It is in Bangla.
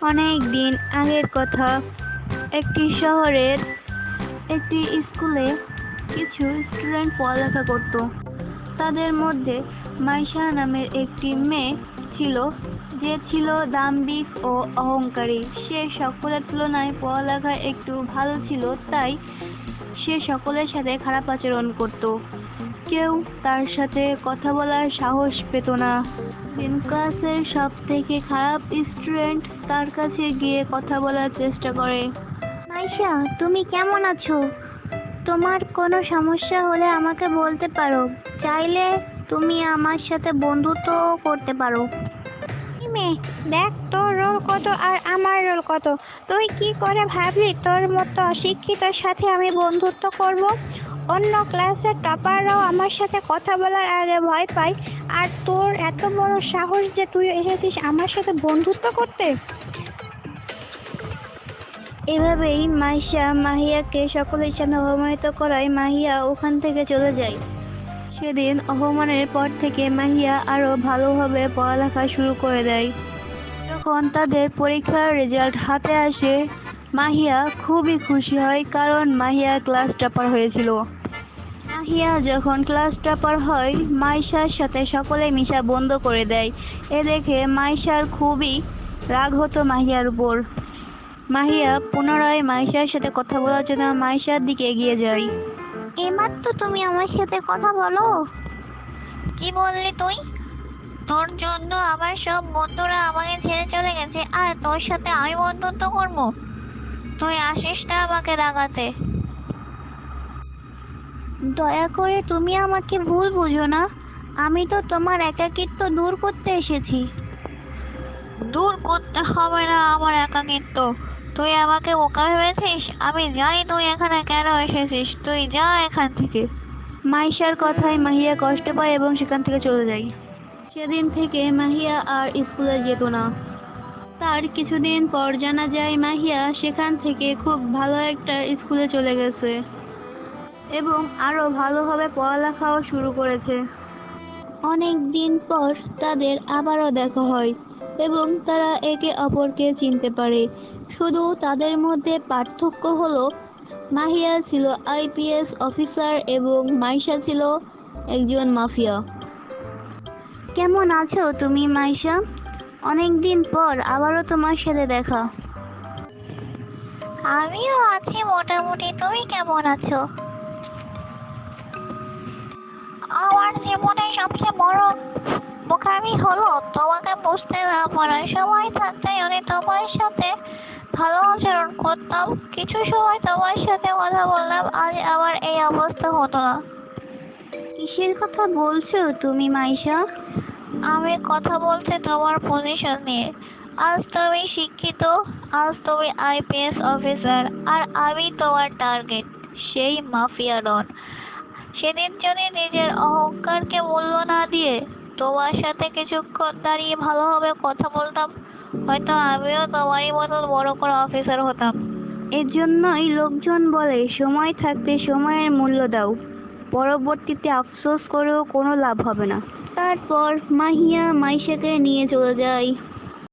অনেক দিন আগের কথা। একটি শহরের একটি স্কুলে কিছু স্টুডেন্ট পড়ালেখা করত। তাদের মধ্যে মাইশা নামের একটি মেয়ে ছিল, যে ছিল দাম্ভিক ও অহংকারী। সে সকলের তুলনায় পড়ালেখায় একটু ভালো ছিল, তাই সে সকলের সাথে খারাপ আচরণ করত। কেউ তার সাথে কথা বলার সাহস পেত না। দিন ক্লাসের সব থেকে খারাপ স্টুডেন্ট তার কাছে গিয়ে কথা বলার চেষ্টা করে। মাইশা, তুমি কেমন আছো? তোমার কোনো সমস্যা হলে আমাকে বলতে পারো। চাইলে তুমি আমার সাথে বন্ধুত্ব করতে পারো। মেয়ে, দেখ তোর রোল কত আর আমার রোল কত। তুই কি করে ভাবলি তোর মতো অশিক্ষিতর সাথে আমি বন্ধুত্ব করব? অন্য ক্লাসের টপাররাও আমার সাথে কথা বলার আগে ভয় পায়, আর তোর এত বড় সাহস যে তুই এসেছিস আমার সাথে বন্ধুত্ব করতে। এভাবেই মাইশা মাহিয়াকে সকলের সামনে অপমানিত করায় মাহিয়া ওখান থেকে চলে যায়। সেদিন অপমানের পর থেকে মাহিয়া আরো ভালোভাবে পড়ালেখা শুরু করে দেয়। যখন তাদের পরীক্ষার রেজাল্ট হাতে আসে, মাহিয়া খুবই খুশি হয়, কারণ মাহিয়া ক্লাস টপার হয়েছিল। মাহিয়া যখন ক্লাস টপার হয়, মাইশার সাথে সকলে মিশা বন্ধ করে দেয়। এ দেখে মাইশার খুবই রাগ হতো মাহিয়ার উপর। মাহিয়া পুনরায় মাইশার সাথে কথা বলার জন্য মাইশার দিকে এগিয়ে যায়। এইমাত্র তুমি আমার সাথে কথা বলো। কি বললি তুই? তোর জন্য আমার সব বন্ধুরা আমাকে ছেড়ে চলে গেছে, আর তোর সাথে আমি বন্ধুত্ব করবো? তুই আসিস না আমাকে রাগাতে। দয়া করে তুমি আমাকে ভুল বুঝো না। আমি তো তোমার একাকিত্ব দূর করতে এসেছি। দূর করতে হবে না আমার একাকিত্ব। তুই আমাকে বোকা ভেবেছিস? আমি জানি তুই এখানে কেন এসেছিস। তুই যা এখান থেকে। মাইশার কথায় মাহিয়া কষ্ট পায় এবং সেখান থেকে চলে যায়। সেদিন থেকে মাহিয়া আর স্কুলে যেত না। তার কিছুদিন পর জানা যায় মাহিয়া সেখান থেকে খুব ভালো একটা স্কুলে চলে গেছে এবং আরো ভালোভাবে পড়ালেখাও শুরু করেছে। অনেক দিন পর তাদের আবারও দেখা হয় এবং তারা একে অপরকে চিনতে পারে। শুধু তাদের মধ্যে পার্থক্য হলো, মাহিয়া ছিল আইপিএস অফিসার এবং মাইশা ছিল একজন মাফিয়া। কেমন আছো তুমি মাইশা? অনেক দিন পর আবারও তোমার সাথে দেখা। আমিও আছি মোটামুটি। তুমি কেমন আছো? আমার জীবনে সবচেয়ে বড় বোকামি হলো তোমাকে বুঝতে না পারা। সময় থাকতে যদি তোমার সাথে ভালো আচরণ করতাম, কিছু সময় তোমার সাথে কথা বললাম, আজ আমার এই অবস্থা হতো না। কিসের কথা বলছো তুমি মাইশা? আমি কথা বলছি তোমার পজিশন নিয়ে। আজ তুমি শিক্ষিত, আজ তুমি আইপিএস অফিসার, আর আমি তোমার টার্গেট, সেই মাফিয়া ডন। সেদিন যদি নিজের অহংকারকে মূল্য না দিয়ে তোমার সাথে কিছুক্ষণ দাঁড়িয়ে ভালোভাবে কথা বলতাম, হয়তো আমিও তোমারই মতন বড় করে অফিসার হতাম। এর জন্যই লোকজন বলে, সময় থাকতে সময়ের মূল্য দাও, পরবর্তীতে আফসোস করেও কোনো লাভ হবে না। তারপর মাহিয়া মাইশাকে নিয়ে চলে যায়।